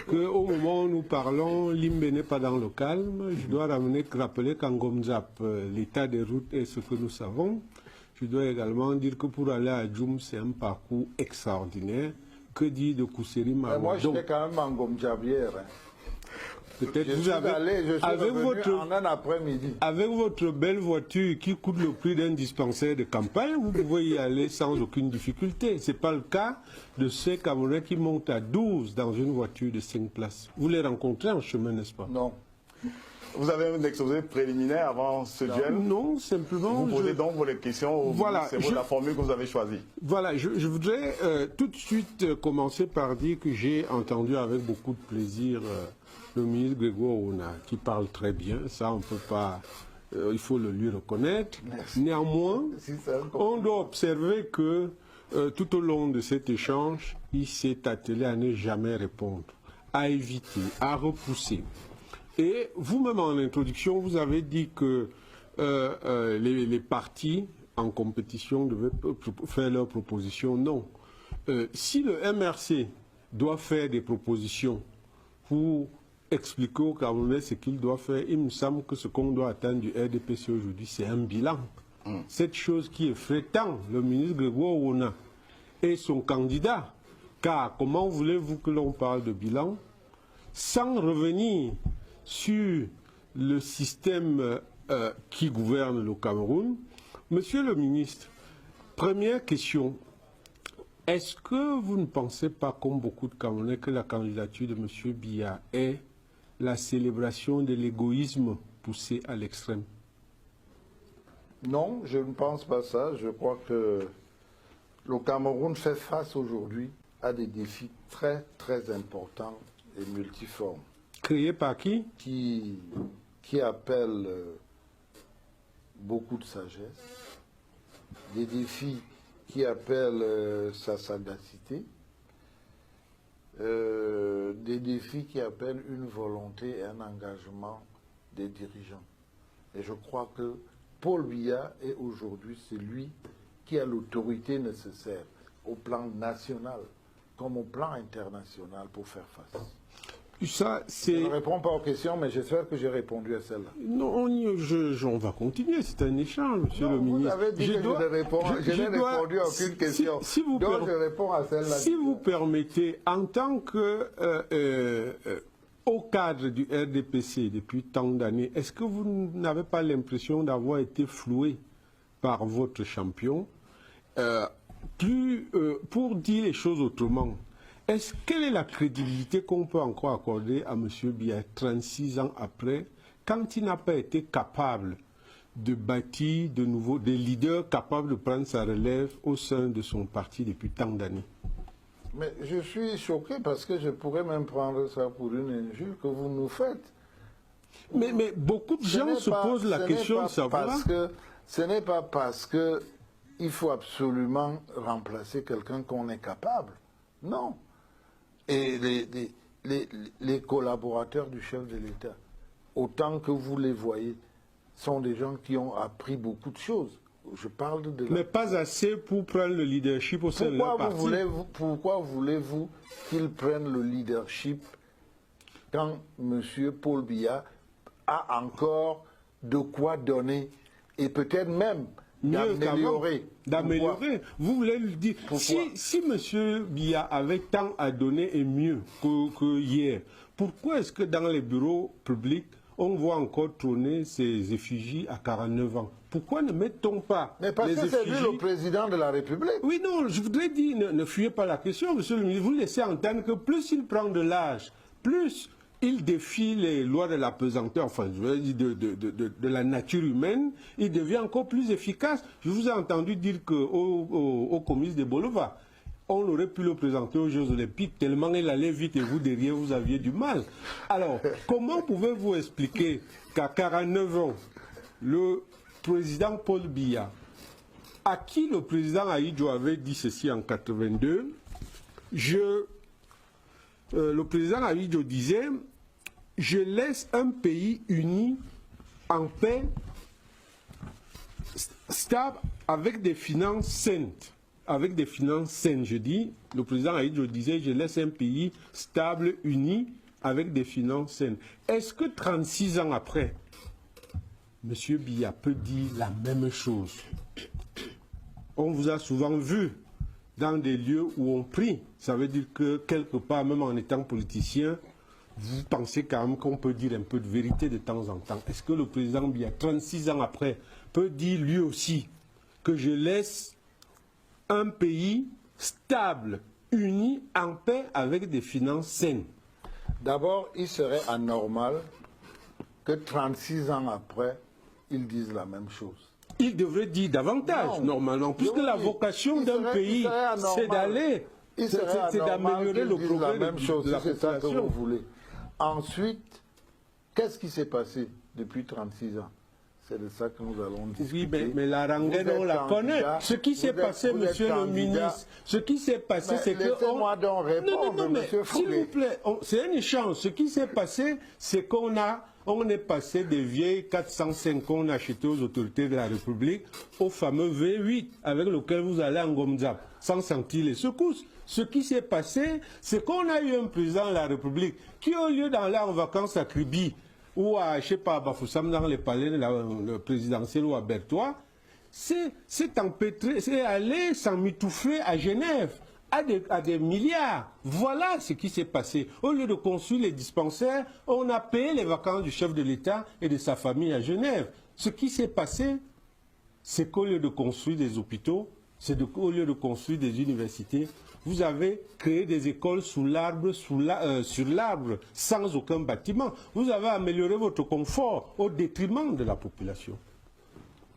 qu'au moment où nous parlons, Limbe n'est pas dans le calme. Je dois rappeler qu'en Gomzap, l'état des routes est ce que nous savons. Je dois également dire que pour aller à Djoum, c'est un parcours extraordinaire. Que dit de Kousseri Marois? Moi, j'étais quand même en Gomzap hier. Peut-être vous avez, en un après-midi. Avec votre belle voiture qui coûte le prix d'un dispensaire de campagne, vous pouvez y aller sans aucune difficulté. Ce n'est pas le cas de ces Camerounais qui montent à 12 dans une voiture de 5 places. Vous les rencontrez en chemin, n'est-ce pas? Non. Vous avez un exposé préliminaire avant ce duel? Non, simplement... Vous posez donc vos questions, voilà, c'est la formule que vous avez choisie. Voilà, je voudrais tout de suite commencer par dire que j'ai entendu avec beaucoup de plaisir le ministre Grégoire Ouna, qui parle très bien, ça on ne peut pas... il faut le lui reconnaître. Merci. Néanmoins, on doit observer que tout au long de cet échange, il s'est attelé à ne jamais répondre, à éviter, à repousser. Et vous-même en introduction, vous avez dit que les partis en compétition devaient faire leurs propositions. Non. Si le MRC doit faire des propositions pour expliquer aux Camerounais ce qu'il doit faire, il me semble que ce qu'on doit attendre du RDPC aujourd'hui, c'est un bilan. Cette chose qui effraie tant le ministre Grégoire Ouna et son candidat. Car comment voulez-vous que l'on parle de bilan sans revenir sur le système qui gouverne le Cameroun? Monsieur le ministre, première question, est-ce que vous ne pensez pas, comme beaucoup de Camerounais, que la candidature de M. Biya est la célébration de l'égoïsme poussé à l'extrême? Non, je ne pense pas ça. Je crois que le Cameroun fait face aujourd'hui à des défis très, très importants et multiformes. Créé par qui? Qui appelle beaucoup de sagesse, des défis qui appellent sa sagacité, des défis qui appellent une volonté et un engagement des dirigeants. Et je crois que Paul Biya est aujourd'hui celui qui a l'autorité nécessaire au plan national comme au plan international pour faire face. Ça, je ne réponds pas aux questions, mais j'espère que j'ai répondu à celle-là. Non, on va continuer, c'est un échange, monsieur le ministre. Vous avez dit que je n'ai répondu à aucune question, donc je réponds à celle-là. Si vous permettez, en tant que au cadre du RDPC depuis tant d'années, est-ce que vous n'avez pas l'impression d'avoir été floué par votre champion? Pour dire les choses autrement, quelle est la crédibilité qu'on peut encore accorder à M. Biya 36 ans après, quand il n'a pas été capable de bâtir de nouveau des leaders capables de prendre sa relève au sein de son parti depuis tant d'années? Mais je suis choqué parce que je pourrais même prendre ça pour une injure que vous nous faites. Mais beaucoup de gens se posent la question de savoir... Ce n'est pas parce qu'il faut absolument remplacer quelqu'un qu'on est capable. Non. Et les collaborateurs du chef de l'État, autant que vous les voyez, sont des gens qui ont appris beaucoup de choses. Je parle de... Mais pas assez pour prendre le leadership au sein de leur parti. Pourquoi voulez-vous qu'ils prennent le leadership quand M. Paul Biya a encore de quoi donner et peut-être même d'améliorer? Vous voulez lui dire, si M. Biya avait tant à donner et mieux que hier, pourquoi est-ce que dans les bureaux publics, on voit encore trôner ces effigies à 49 ans? Pourquoi ne met-on pas les effigies? Mais parce que c'est lui le président de la République. Oui, non, je voudrais dire, ne fuyez pas la question, monsieur le ministre. Vous laissez entendre que plus il prend de l'âge, plus il défie les lois de la pesanteur, enfin, je veux dire de la nature humaine, il devient encore plus efficace. Je vous ai entendu dire qu'au comice de Bolova, on aurait pu le présenter aux Jeux Olympiques, tellement il allait vite et vous, derrière, vous aviez du mal. Alors, comment pouvez-vous expliquer qu'à 49 ans, le président Paul Biya, à qui le président Ahidjo avait dit ceci en 82, le président Ahidjo disait: je laisse un pays uni, en paix, stable, avec des finances saines. avec des finances saines. Je dis, le président Haït, je disais, je laisse un pays stable, uni, avec des finances saines. Est-ce que 36 ans après, M. Biya peut dire la même chose? On vous a souvent vu dans des lieux où on prie. Ça veut dire que quelque part, même en étant politicien, vous pensez quand même qu'on peut dire un peu de vérité de temps en temps. Est-ce que le président Biya, 36 ans après, peut dire lui aussi que je laisse un pays stable, uni, en paix, avec des finances saines? D'abord, il serait anormal que 36 ans après, ils disent la même chose. Il devrait dire davantage, Non. normalement, puisque la vocation d'un pays, c'est d'aller, c'est d'améliorer le progrès la même chose, de la c'est ça que population. vous voulez. Ensuite, qu'est-ce qui s'est passé depuis 36 ans? C'est de ça que nous allons discuter. Oui, mais la rengaine, on la connaît. Ce qui s'est passé, monsieur le ministre, ce qui s'est passé, c'est que... Laissez-moi donc répondre, non, mais monsieur s'il Fouquet. vous plaît, c'est un échange. Ce qui s'est passé, c'est on est passé des vieilles 405 qu'on a achetées aux autorités de la République au fameux V8 avec lequel vous allez en Gomzap sans sentir les secousses. Ce qui s'est passé, c'est qu'on a eu un président de la République qui, au lieu d'aller en vacances à Kribi ou à, je sais pas, à Bafoussam dans les palais de le présidentiel ou à Berthois, c'est empêtré, c'est allé s'emmitoufler à Genève. À des milliards. Voilà ce qui s'est passé. Au lieu de construire les dispensaires, on a payé les vacances du chef de l'État et de sa famille à Genève. Ce qui s'est passé, c'est qu'au lieu de construire des hôpitaux, au lieu de construire des universités, vous avez créé des écoles sous l'arbre, sur l'arbre, sans aucun bâtiment. Vous avez amélioré votre confort au détriment de la population.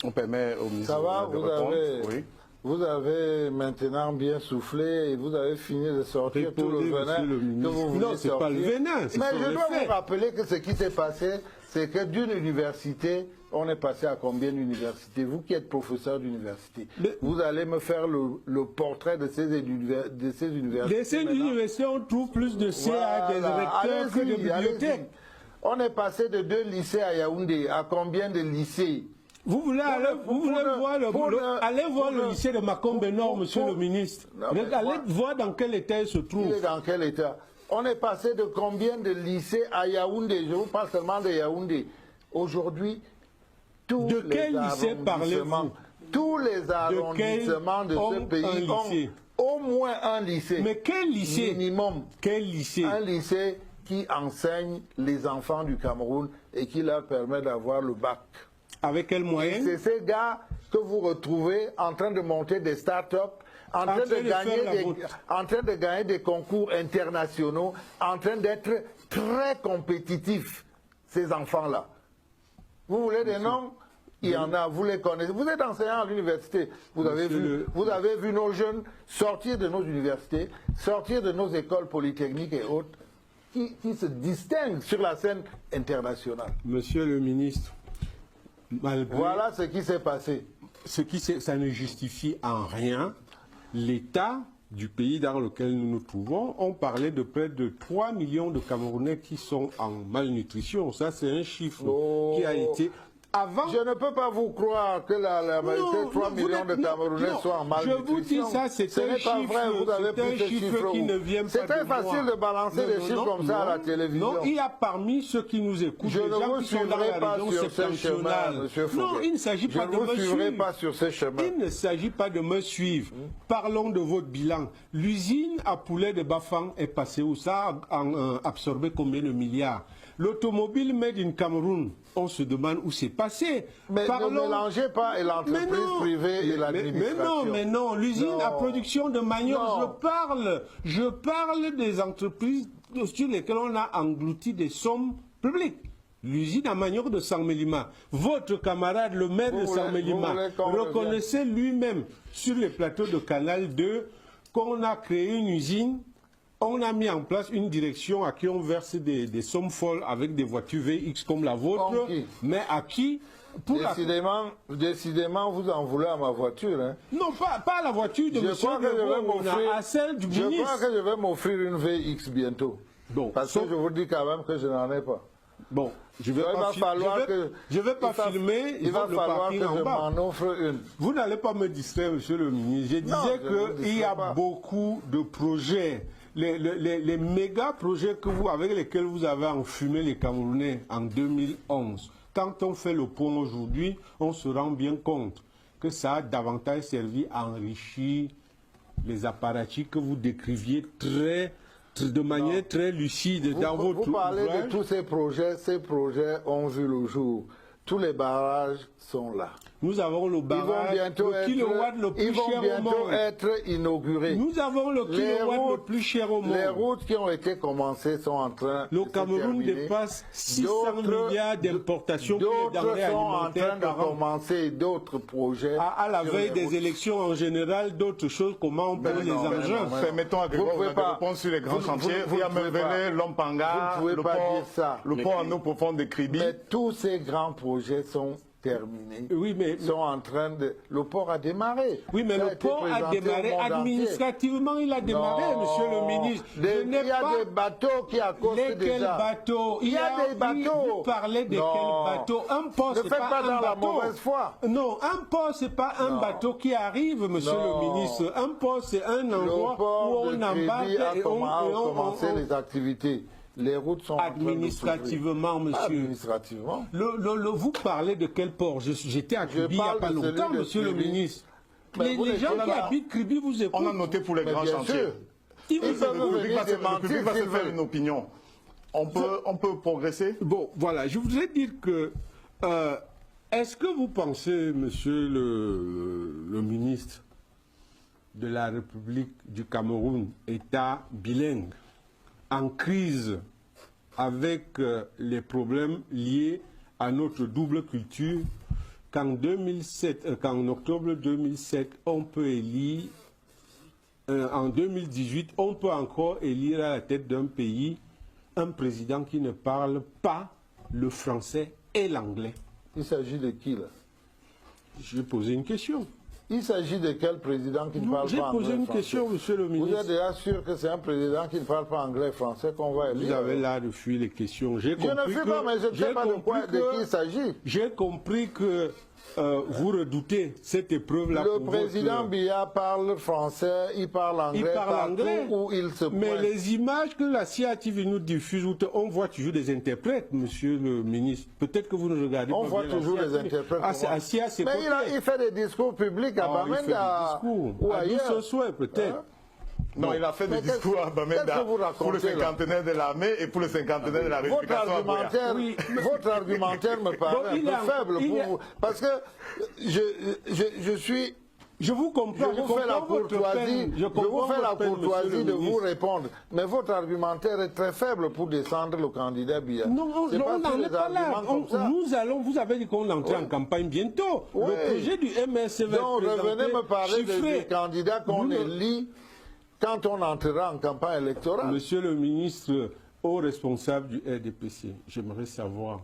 On permet au ministre Ça va, de répondre. Oui. vous avez maintenant bien soufflé et vous avez fini de sortir tout le Répondez, venin monsieur le que ministre. vous vouliez Non, c'est pas le sortir. venin, ce Mais sont je les dois faits. vous rappeler que ce qui s'est passé, c'est que d'une université, on est passé à combien d'universités? Vous qui êtes professeur d'université, vous allez me faire le portrait de ces universités. De ces universités, on trouve plus de CA, des recteurs que de bibliothèques. On est passé de 2 lycées à Yaoundé à combien de lycées? Vous voulez aller voir le lycée de Makombe Nord, monsieur le ministre. Allez voir dans quel état il se trouve. Il est dans quel état? On est passé de combien de lycées à Yaoundé? Je vous parle seulement de Yaoundé. Aujourd'hui, tous De quel lycée parlez-vous? Tous les arrondissements de ce pays ont au moins un lycée. Mais quel lycée? Minimum. Quel lycée? Un lycée qui enseigne les enfants du Cameroun et qui leur permet d'avoir le bac. Avec quel moyen? C'est ces gars que vous retrouvez en train de monter des start-up, en train de gagner des concours internationaux, en train d'être très compétitifs, ces enfants-là. Vous voulez des noms? Il y en a, vous les connaissez. Vous êtes enseignant à l'université. Vous avez vu nos jeunes sortir de nos universités, sortir de nos écoles polytechniques et autres, qui se distinguent sur la scène internationale. Monsieur le ministre, malgré voilà ce qui s'est passé. Ça ne justifie en rien l'état du pays dans lequel nous nous trouvons. On parlait de près de 3 millions de Camerounais qui sont en malnutrition. Ça, c'est un chiffre qui a été... Avant... Je ne peux pas vous croire que la majorité de 3 millions de Camerounais soient en malnutrition. Je vous dis ça, c'est un chiffre qui ne vient pas de moi. C'est très facile de balancer des chiffres comme ça à la télévision. Non, il y a parmi ceux qui nous écoutent des gens qui sont dans la région septentrionale. Non, il ne s'agit pas de me suivre. Pas sur ces chemins. Il ne s'agit pas de me suivre. Parlons de votre bilan. L'usine à poulet de Bafang est passée où? Ça a absorbé combien de milliards? L'automobile made in Cameroun, on se demande où c'est passé. Mais ne mélangez pas l'entreprise privée et l'administration. Mais non, l'usine à production de manioc, je parle des entreprises sur lesquelles on a englouti des sommes publiques. L'usine à manioc de Sangmelima, votre camarade, le maire de Sangmelima, reconnaissait lui-même sur les plateaux de Canal 2 qu'on a créé une usine. On a mis en place une direction à qui on verse des sommes folles avec des voitures VX comme la vôtre, mais à qui... Décidément, vous en voulez à ma voiture. Hein. Non, pas à la voiture de M. Grégoire, à celle du ministre. Je crois que je vais m'offrir une VX bientôt. Bon, parce que je vous dis quand même que je n'en ai pas. Bon, je vais Il va falloir que... je vais pas filmer, il va le falloir que parking je en bas. m'en offre une. Vous n'allez pas me distraire, monsieur le ministre. Je disais qu'il y a beaucoup de projets. Les méga projets avec lesquels vous avez enfumé les Camerounais en 2011. Quand on fait le point aujourd'hui, on se rend bien compte que ça a davantage servi à enrichir les apparatchiks que vous décriviez de manière très lucide dans votre Vous parlez ouvrage. de tous ces projets ont vu le jour. Tous les barrages sont là. Nous avons le barrage, le kilowatt le plus cher au monde. Être inaugurés. Nous avons le kilowatt le plus cher au monde. Les routes qui ont été commencées sont en train le de Cameroun se terminer. dépasse 600 milliards d'importations pour les denrées alimentaires par an. D'autres sont en train de commencer d'autres projets. À la veille des élections en général, d'autres choses, comment on peut les engins. Permettons à Grégoire de répondre sur les grands chantiers. Il y a Menvele, Lompanga, le port en eau profonde de Kribi. Mais tous ces grands projets sont terminés. Oui, mais sont en train de... Le port a démarré. Oui, mais le port a démarré administrativement. Il a démarré, monsieur le ministre. Il y a des bateaux qui accostent déjà. Bateaux? Il y a des bateaux. Vous parlez de quel bateau? Un port, c'est pas un bateau. Ne faites pas dans la mauvaise foi. Non, un port, c'est pas un bateau qui arrive, monsieur le ministre. Un port, c'est un endroit où on embarque et on commence les activités. Les routes sont administrativement, monsieur. Administrativement. Vous parlez de quel port? J'étais à Kribi il n'y a pas longtemps, monsieur le ministre. Les gens qui habitent Kribi vous écoutent. On a noté pour les grands chantiers. Le public va se faire une opinion. On peut progresser. Bon, voilà. Je voudrais dire que... est-ce que vous pensez, monsieur le ministre de la République du Cameroun, État bilingue, en crise avec les problèmes liés à notre double culture, qu'en octobre 2007, on peut élire, en 2018, on peut encore élire à la tête d'un pays un président qui ne parle pas le français et l'anglais. Il s'agit de qui, là? Je vais poser une question. Il s'agit de quel président qui ne parle pas anglais? J'ai posé une question, monsieur le ministre. Vous êtes déjà sûr que c'est un président qui ne parle pas anglais et français qu'on va élire? Vous avez l'air de fuir les questions. Je ne fuis pas, mais je ne sais pas de qui il s'agit. J'ai compris que vous redoutez cette épreuve-là. Le président Biya parle français, il parle anglais, partout où il se pointe. Mais les images que la CIA TV nous diffuse, on voit toujours des interprètes, monsieur le ministre. Peut-être que vous ne regardez pas. On voit toujours des interprètes. Mais il fait des discours publics à Bamenda ou ailleurs. Ce soir, peut-être. Non, il a fait des discours à Bamenda pour le cinquantenaire de l'armée et pour le cinquantenaire de la républication. Votre argumentaire me paraît un peu faible pour vous. Parce que je suis... Je vous comprends. Je vous fais la courtoisie, de vous répondre. Mais votre argumentaire est très faible pour descendre le candidat Biya. Non, on n'en est pas là. Vous avez dit qu'on entrait en campagne bientôt. Oui. Le projet du MSC va donc, revenez me parler des candidats qu'on élit quand on entrera en campagne électorale. Monsieur le ministre, haut responsable du RDPC, j'aimerais savoir,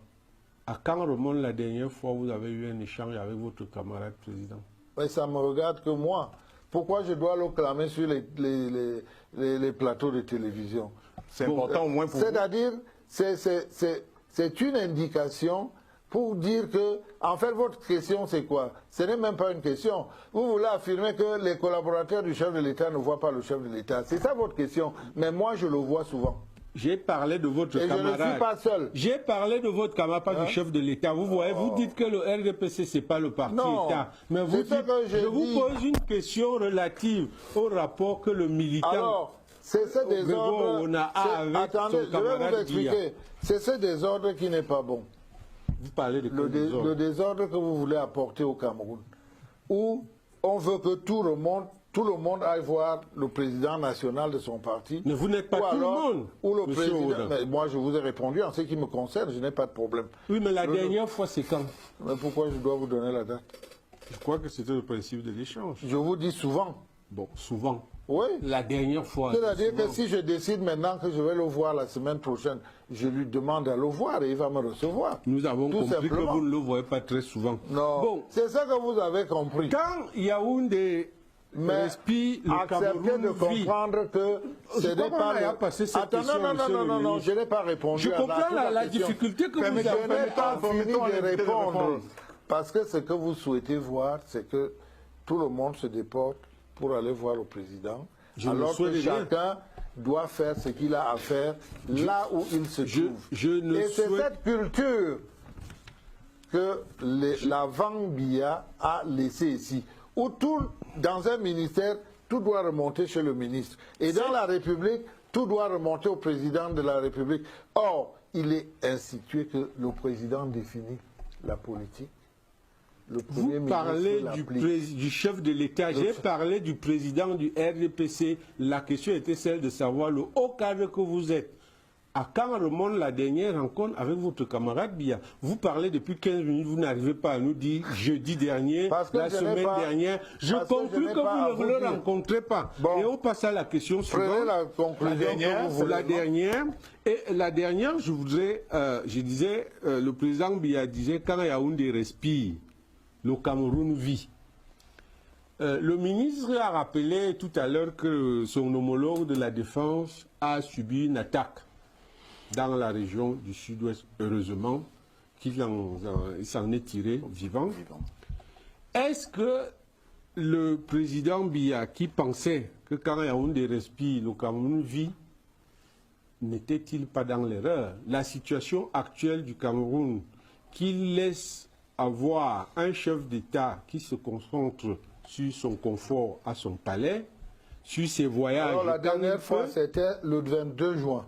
à quand remonte la dernière fois où vous avez eu un échange avec votre camarade président? Mais ça me regarde que moi. Pourquoi je dois le clamer sur les plateaux de télévision? C'est important au moins pour vous. C'est-à-dire, c'est une indication pour dire que, en fait, votre question, c'est quoi? Ce n'est même pas une question. Vous voulez affirmer que les collaborateurs du chef de l'État ne voient pas le chef de l'État. C'est ça votre question. Mais moi, je le vois souvent. J'ai parlé de votre camarade. Je ne suis pas seul. J'ai parlé de votre camarade, pas du chef de l'État. Vous voyez, vous dites que le RDPC, ce n'est pas le parti État. Mais vous dites, je vous pose une question relative au rapport que le militant... Alors, c'est ce désordre... Attendez, je vais vous expliquer. C'est ce désordre qui n'est pas bon. Vous parlez de quel désordre? Le désordre que vous voulez apporter au Cameroun, où on veut que tout le monde aille voir le président national de son parti. Mais vous n'êtes pas tout le monde. Ou le président. Mais moi, je vous ai répondu en ce qui me concerne, je n'ai pas de problème. Oui, mais la dernière fois, c'est quand? Mais pourquoi je dois vous donner la date? Je crois que c'était le principe de l'échange. Je vous dis souvent. Bon, souvent. Oui. La dernière fois. C'est-à-dire que si je décide maintenant que je vais le voir la semaine prochaine, je lui demande à le voir et il va me recevoir. Nous avons compris que vous ne le voyez pas très souvent. Non. Bon. C'est ça que vous avez compris. Quand Yaoundé respire, le Cameroun de comprendre que ce n'est pas... Non, je n'ai pas répondu. Je comprends la difficulté que vous avez. Je n'ai pas fini de répondre. Parce que ce que vous souhaitez voir, c'est que tout le monde se déporte pour aller voir le président, alors que chacun doit faire ce qu'il a à faire là où il se trouve. Et c'est cette culture que la Vambia a laissée ici, où dans un ministère, tout doit remonter chez le ministre. Et dans la République, tout doit remonter au président de la République. Or, il est institué que le président définit la politique. Vous parlez du chef de l'État, j'ai parlé du président du RDPC. La question était celle de savoir le haut cadre que vous êtes. À quand remonte la dernière rencontre avec votre camarade Biya? Vous parlez depuis 15 minutes, vous n'arrivez pas à nous dire jeudi dernier, la semaine dernière. Je conclus que vous ne le rencontrez pas. Bon. Et on passe à la question suivante. La dernière, je voudrais, je disais, le président Biya disait quand Yaoundé respire, le Cameroun vit. Le ministre a rappelé tout à l'heure que son homologue de la Défense a subi une attaque dans la région du sud-ouest, heureusement, qu'il s'en est tiré vivant. Est-ce que le président Biya, qui pensait que quand Yaoundé respire, le Cameroun vit, n'était-il pas dans l'erreur? La situation actuelle du Cameroun, qui laisse avoir un chef d'État qui se concentre sur son confort à son palais, sur ses voyages... Alors, la dernière fois, c'était le 22 juin.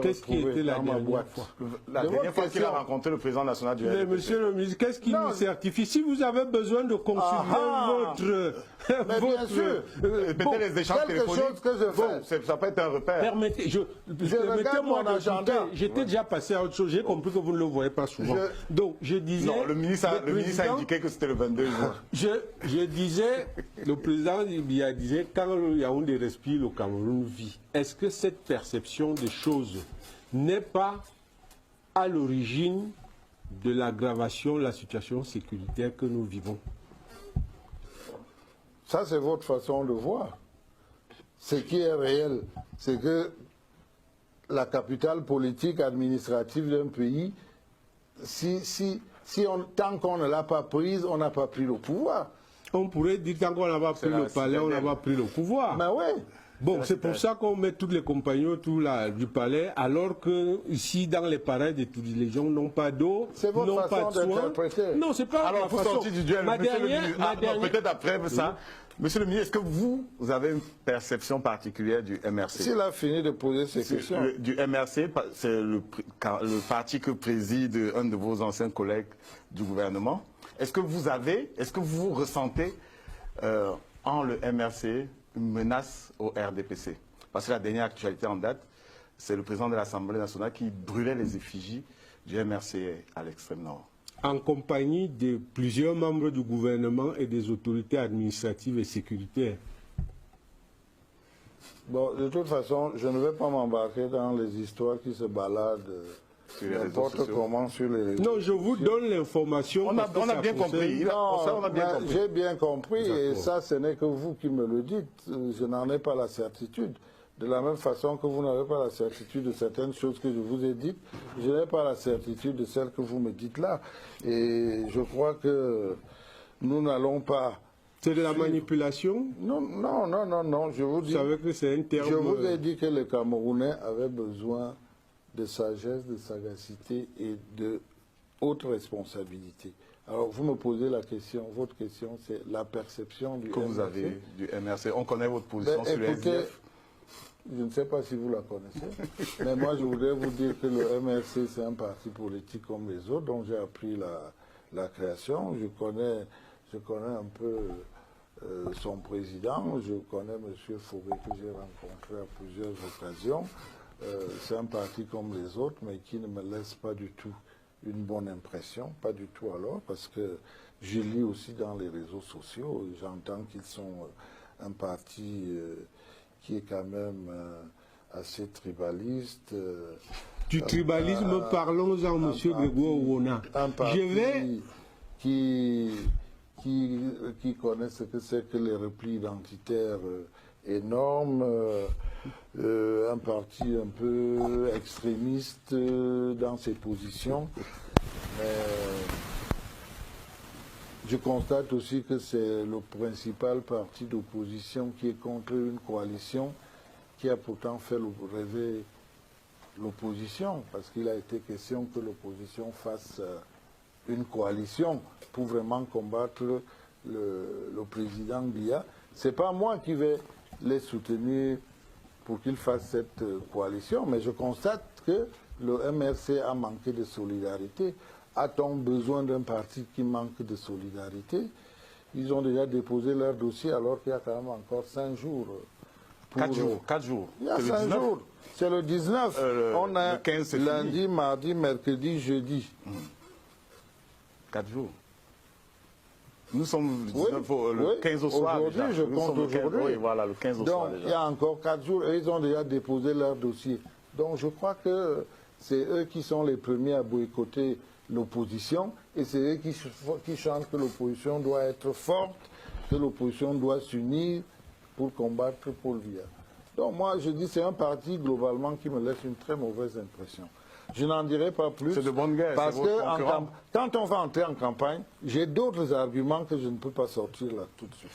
Qu'est-ce qui était la dernière fois? La dernière fois qu'il a rencontré le président national du RDPC. Monsieur le ministre, qu'est-ce qui nous certifie? Si vous avez besoin de consulter bien sûr. Peut-être les échanges téléphoniques. Chose que je fais. Ça peut être un repère. Permettez-moi d'agenda. J'étais déjà passé à autre chose. J'ai compris que vous ne le voyez pas souvent. Donc, je disais... Non, le ministre a indiqué que c'était le 22 juin. Je disais, le président disait, quand Yaoundé respire, le Cameroun vit. Est-ce que cette perception des choses n'est pas à l'origine de l'aggravation de la situation sécuritaire que nous vivons? Ça, c'est votre façon de voir. Ce qui est réel, c'est que la capitale politique administrative d'un pays, tant qu'on ne l'a pas prise, on n'a pas pris le pouvoir. On pourrait dire tant qu'on n'a pas pris le palais, on n'a pas pris le pouvoir. Mais oui. Bon, c'est pour ça qu'on met tous les compagnons du palais, alors que ici, dans les pareils, les gens n'ont pas d'eau, n'ont pas de soins. Non, c'est pas alors, la façon. Du duel, peut-être après ça. Monsieur le ministre, est-ce que vous avez une perception particulière du MRC? S'il a fini de poser ces questions. Du MRC, c'est le parti que préside un de vos anciens collègues du gouvernement. Est-ce que vous ressentez en le MRC une menace au RDPC? Parce que la dernière actualité en date, c'est le président de l'Assemblée nationale qui brûlait les effigies du MRC à l'extrême nord. En compagnie de plusieurs membres du gouvernement et des autorités administratives et sécuritaires. Bon, de toute façon, je ne vais pas m'embarquer dans les histoires qui se baladent n'importe comment sur les réseaux. Non, je vous donne l'information. On a bien compris. J'ai bien compris et ça, ce n'est que vous qui me le dites. Je n'en ai pas la certitude. De la même façon que vous n'avez pas la certitude de certaines choses que je vous ai dites, je n'ai pas la certitude de celles que vous me dites là. Et je crois que nous n'allons pas... C'est de la manipulation? Non, je vous dis... Vous savez que c'est un terme... Je vous ai dit que les Camerounais avaient besoin de sagesse, de sagacité et de haute responsabilité. Alors, vous me posez la question, votre question, c'est la perception du MRC. Que vous avez du MRC. On connaît votre position sur le SDF. Je ne sais pas si vous la connaissez, mais moi je voudrais vous dire que le MRC c'est un parti politique comme les autres, dont j'ai appris la création. Je connais un peu son président, je connais M. Fauré que j'ai rencontré à plusieurs occasions. C'est un parti comme les autres, mais qui ne me laisse pas du tout une bonne impression, pas du tout alors, parce que je lis aussi dans les réseaux sociaux, j'entends qu'ils sont un parti... qui est quand même assez tribaliste. Du tribalisme, parlons-en, M. Grégoire Ouona. Un parti qui qui connaissent ce que c'est que les replis identitaires énormes, un parti un peu extrémiste dans ses positions. Je constate aussi que c'est le principal parti d'opposition qui est contre une coalition qui a pourtant fait rêver l'opposition, parce qu'il a été question que l'opposition fasse une coalition pour vraiment combattre le président Biya. Ce n'est pas moi qui vais les soutenir pour qu'ils fassent cette coalition, mais je constate que le MRC a manqué de solidarité. A-t-on besoin d'un parti qui manque de solidarité? Ils ont déjà déposé leur dossier alors qu'il y a quand même encore 5 jours. 4 jours. 4 jours. Il y a 5 jours. C'est le 19. On a le 15, lundi, fini. mardi, mercredi, jeudi. 4 jours. Nous sommes le 15 au soir. Aujourd'hui, je compte aujourd'hui. Oui, voilà, le 15 au soir déjà. Donc, il y a encore 4 jours et ils ont déjà déposé leur dossier. Donc, je crois que c'est eux qui sont les premiers à boycotter l'opposition et c'est eux qui chantent que l'opposition doit être forte, que l'opposition doit s'unir pour combattre Paul Biya. Donc moi je dis c'est un parti globalement qui me laisse une très mauvaise impression. Je n'en dirai pas plus. C'est de bonne guerre. Parce que quand on va entrer en campagne, j'ai d'autres arguments que je ne peux pas sortir là tout de suite.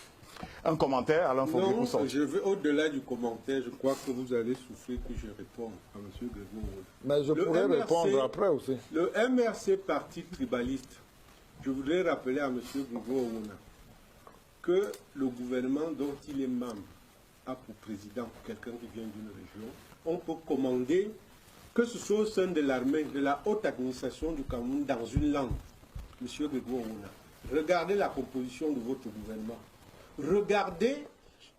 Un commentaire, Alain Fogué, pour sortir. Je veux, au-delà du commentaire, je crois que vous allez souffler que je réponde à M. Grégoire. Mais je pourrais répondre après aussi. Le MRC, parti tribaliste, je voudrais rappeler à M. Grégoire Ouna que le gouvernement dont il est membre a pour président quelqu'un qui vient d'une région. On peut commander que ce soit au sein de l'armée, de la haute administration du Cameroun, dans une langue. M. Grégoire Ouna, regardez la composition de votre gouvernement. Regardez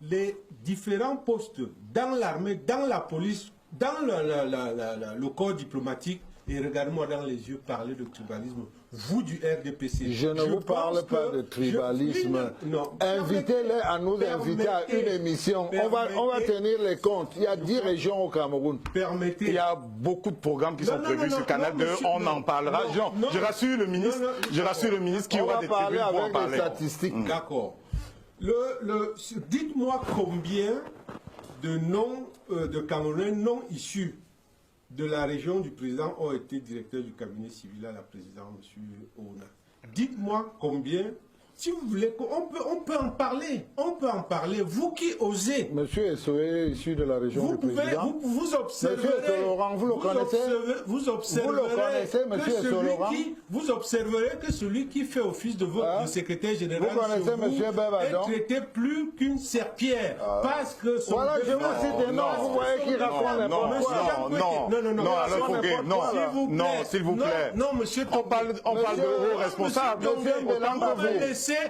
les différents postes dans l'armée, dans la police, dans le corps diplomatique et regardez-moi dans les yeux parler de tribalisme. Vous du RDPC. Je ne vous parle pas de tribalisme. Invitez-les à nous inviter à une émission. On va tenir les comptes. Il y a 10 régions au Cameroun. Il y a beaucoup de programmes qui sont prévus sur Canal 2. On en parlera. Je rassure le ministre qui aura des tribunes pour en parler. Avec les statistiques. D'accord. Dites-moi combien de noms de Camerounais non issus de la région du président ont été directeurs du cabinet civil à la présidente, M. Ouna. Dites-moi combien. Si vous voulez, on peut en parler. On peut en parler. Vous qui osez. Monsieur Essoé, issu de la région du président. Vous observerez. Monsieur Laurent, vous le connaissez. Vous observerez. Vous le connaissez, monsieur Laurent. Vous observerez que celui qui fait office de votre secrétaire général vous connaissez monsieur Bebadon est traité plus qu'une serpillère. Parce que son voilà, je vous cite des noms. Vous voyez qui raconte n'importe quoi. Non, Alain Fogué, non, s'il vous plaît. Non, monsieur. On parle de vos responsables.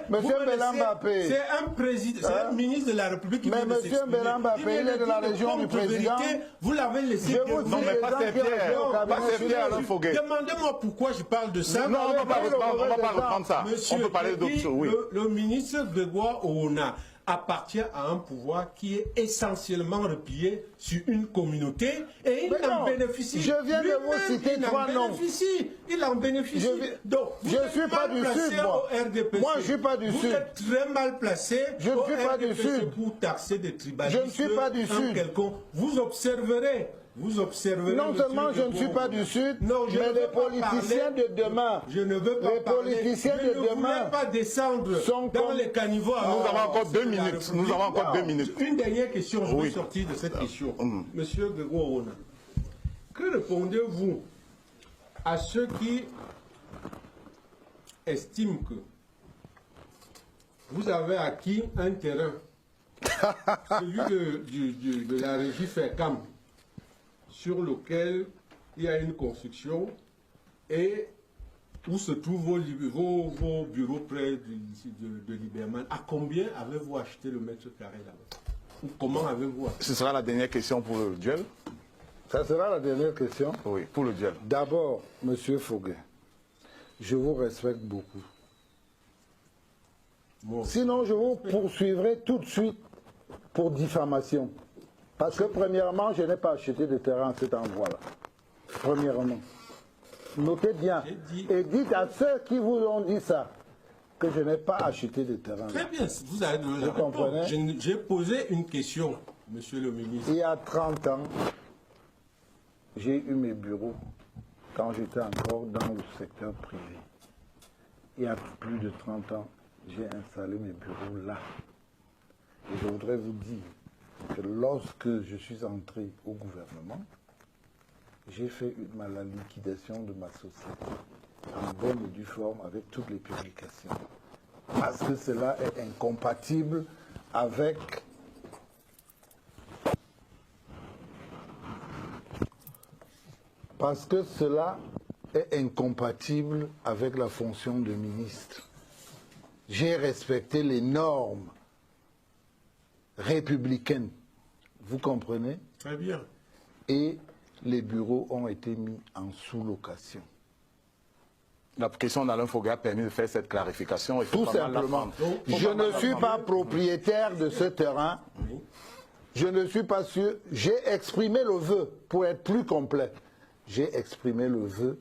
Monsieur Mbelambapé. C'est un président, c'est un ministre de la République qui mais monsieur Mbelambapé, il est de la région du président. Vous l'avez laissé. Non, mais pas ses pierres. Pas ses pierres, Alain Fogué. Demandez-moi pourquoi je parle de ça. Non, on ne va pas reprendre ça. On peut parler d'autres choses, oui. Le ministre Grégoire Ouna appartient à un pouvoir qui est essentiellement replié sur une communauté et il en bénéficie. Je viens de vous citer 3 noms. Il en bénéficie. Donc, je ne suis pas du Sud, moi. Moi, je ne suis pas du Sud. Vous êtes très mal placé. Je ne suis pas du Sud. Pour taxer des tribalistes. Je ne suis pas du Sud. Vous observerez. Vous observerez. Non seulement je ne suis pas du Sud, mais les politiciens de demain. Je ne veux pas parler. Les politiciens de demain. Je ne voulais pas descendre dans les caniveaux. Nous avons encore 2 minutes. Nous avons encore 2 minutes. Une dernière question, je vais sortir de cette question. Monsieur Grégoire Ouna, que répondez-vous à ceux qui estiment que vous avez acquis un terrain, celui de la régie Fercam, sur lequel il y a une construction et où se trouvent vos bureaux près de Liberman. À combien avez-vous acheté le mètre carré là-bas? Ou comment avez-vous acheté? Ce sera la dernière question pour le duel. Ça sera la dernière question? Oui, pour le duel. D'abord, monsieur Fogué, je vous respecte beaucoup. Bon. Sinon, je vous poursuivrai tout de suite pour diffamation. Parce que premièrement, je n'ai pas acheté de terrain à cet endroit-là. Premièrement. Notez bien. Et dites à ceux qui vous ont dit ça que je n'ai pas acheté de terrain. Très bien, vous avez donné la réponse. J'ai posé une question, monsieur le ministre. Il y a 30 ans, j'ai eu mes bureaux quand j'étais encore dans le secteur privé. Il y a plus de 30 ans, j'ai installé mes bureaux là. Et je voudrais vous dire que lorsque je suis entré au gouvernement, j'ai fait la liquidation de ma société en bonne et due forme avec toutes les publications. Parce que cela est incompatible avec la fonction de ministre. J'ai respecté les normes républicaines. Vous comprenez? Très bien. Et les bureaux ont été mis en sous-location. La question d'Alain Foguet a permis de faire cette clarification. Tout simplement. Je ne suis pas propriétaire de ce terrain. Je ne suis pas sûr. J'ai exprimé le vœu, pour être plus complet, j'ai exprimé le vœu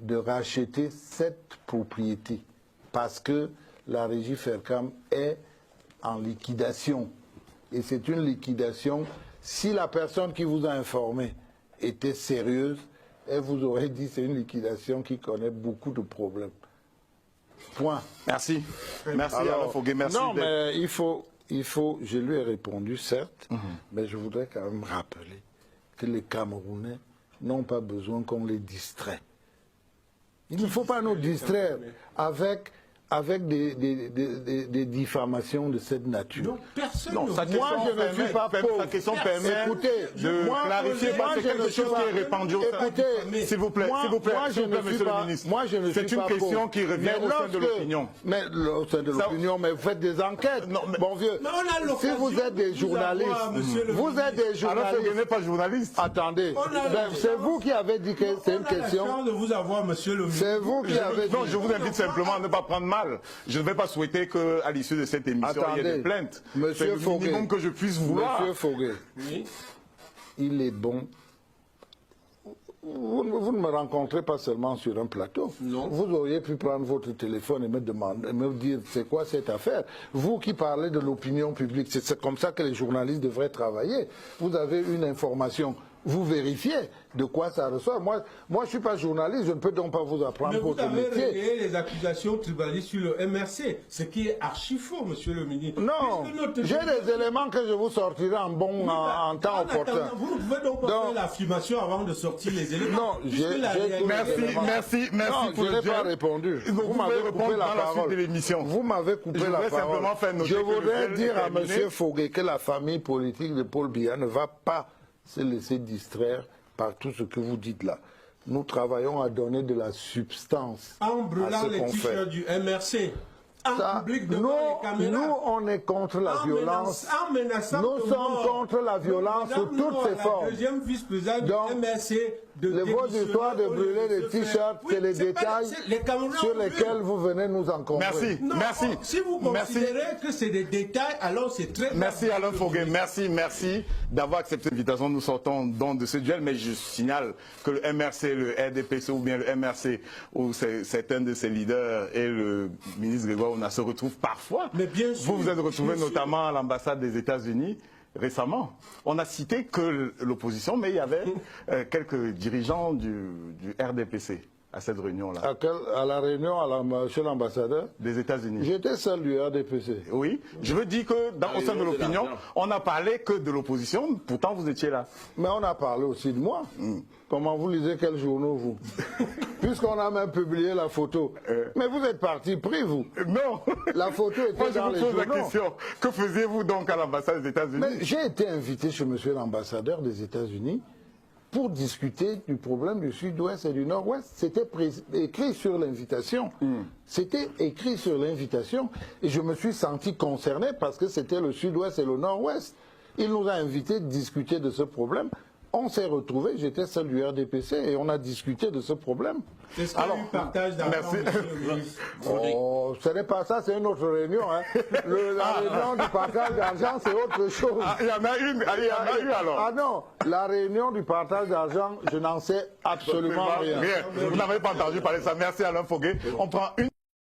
de racheter cette propriété parce que la régie Fercam est en liquidation. Et c'est une liquidation. Si la personne qui vous a informé était sérieuse, elle vous aurait dit c'est une liquidation qui connaît beaucoup de problèmes. Point. Merci. Merci Alain Foguet. Merci. Non, mais il faut, je lui ai répondu, certes, mais je voudrais quand même rappeler que les Camerounais n'ont pas besoin qu'on les distrait. Il ne faut pas nous distraire avec des diffamations de cette nature. Non, personne non, moi, je ne suis pas pauvre. Sa question permet Écoutez, de clarifier parce que c'est quelque chose qui est répandu au sein. S'il vous plaît, monsieur le ministre. Moi, je ne suis pas c'est une question qui revient au sein de l'opinion. Mais au sein de l'opinion, mais vous faites des enquêtes. Non, mais, bon vieux, si vous êtes des journalistes, vous êtes des journalistes. Alors, vous n'êtes pas journaliste. Attendez, c'est vous qui avez dit que c'est une question. On a la chance de vous avoir, monsieur le ministre. C'est vous qui avez dit. Non, je vous invite simplement à ne pas prendre mal. Je ne vais pas souhaiter qu'à l'issue de cette émission, il y ait des plaintes. C'est le minimum que je puisse vouloir. Monsieur Foguet, oui. Il est bon. Vous ne me rencontrez pas seulement sur un plateau. Non. Vous auriez pu prendre votre téléphone et me demander, me dire c'est quoi cette affaire. Vous qui parlez de l'opinion publique, c'est comme ça que les journalistes devraient travailler. Vous avez une information. Vous vérifiez de quoi ça ressort. Moi, je ne suis pas journaliste, je ne peux donc pas vous apprendre votre métier. Mais vous avez relayé les accusations tribalistes sur le MRC, ce qui est archi faux, monsieur le ministre. Non, j'ai des éléments que je vous sortirai en temps opportun. Vous ne pouvez donc pas faire l'affirmation avant de sortir les éléments. Non, merci non, pour je n'ai pas répondu. Vous m'avez coupé la parole. Vous m'avez coupé la parole. Je voudrais dire à M. Foguet que la famille politique de Paul Biya ne va pas se laisser distraire par tout ce que vous dites là. Nous travaillons à donner de la substance en brûlant les t-shirts du MRC. Nous, on est contre la violence. Nous sommes contre la violence sous toutes ses formes. La deuxième vice-présidente du MRC votre histoire de brûler les t-shirts, c'est les détails sur lesquels vous venez nous encombrer. Merci. Si vous considérez que c'est des détails, alors c'est très... Merci Alain Foguet, merci d'avoir accepté l'invitation. Nous sortons donc de ce duel, mais je signale que le MRC, le RDPC ou bien le MRC, ou certains de ses leaders et le ministre Grégoire Ouna se retrouvent parfois. Mais bien sûr, vous êtes retrouvés notamment à l'ambassade des États-Unis. Récemment, on a cité que l'opposition, mais il y avait quelques dirigeants du RDPC à cette réunion-là. À la réunion chez l'ambassadeur des États-Unis. J'étais seul du RDPC. Oui, je veux dire que au sein de l'opinion, on n'a parlé que de l'opposition, pourtant vous étiez là. Mais on a parlé aussi de moi. Comment vous lisez quel journaux, vous? Puisqu'on a même publié la photo. Mais vous êtes parti pris, vous? Non. La photo était dans les journaux. Moi, je vous pose la question. Que faisiez-vous donc à l'ambassade des États-Unis? J'ai été invité chez monsieur l'ambassadeur des États-Unis pour discuter du problème du Sud-Ouest et du Nord-Ouest. C'était écrit sur l'invitation. C'était écrit sur l'invitation. Et je me suis senti concerné parce que c'était le Sud-Ouest et le Nord-Ouest. Il nous a invités à discuter de ce problème. On s'est retrouvés, j'étais seul du RDPC et on a discuté de ce problème. Est-ce qu'il y a eu partage d'argent, monsieur le ministre? Oh, ce n'est pas ça, c'est une autre réunion. Hein. La réunion du partage d'argent, c'est autre chose. Il y en a une, il y en a eu alors. Ah non, la réunion du partage d'argent, je n'en sais absolument rien. Vous n'avez pas entendu parler de ça. Merci Alain Foguet. On prend une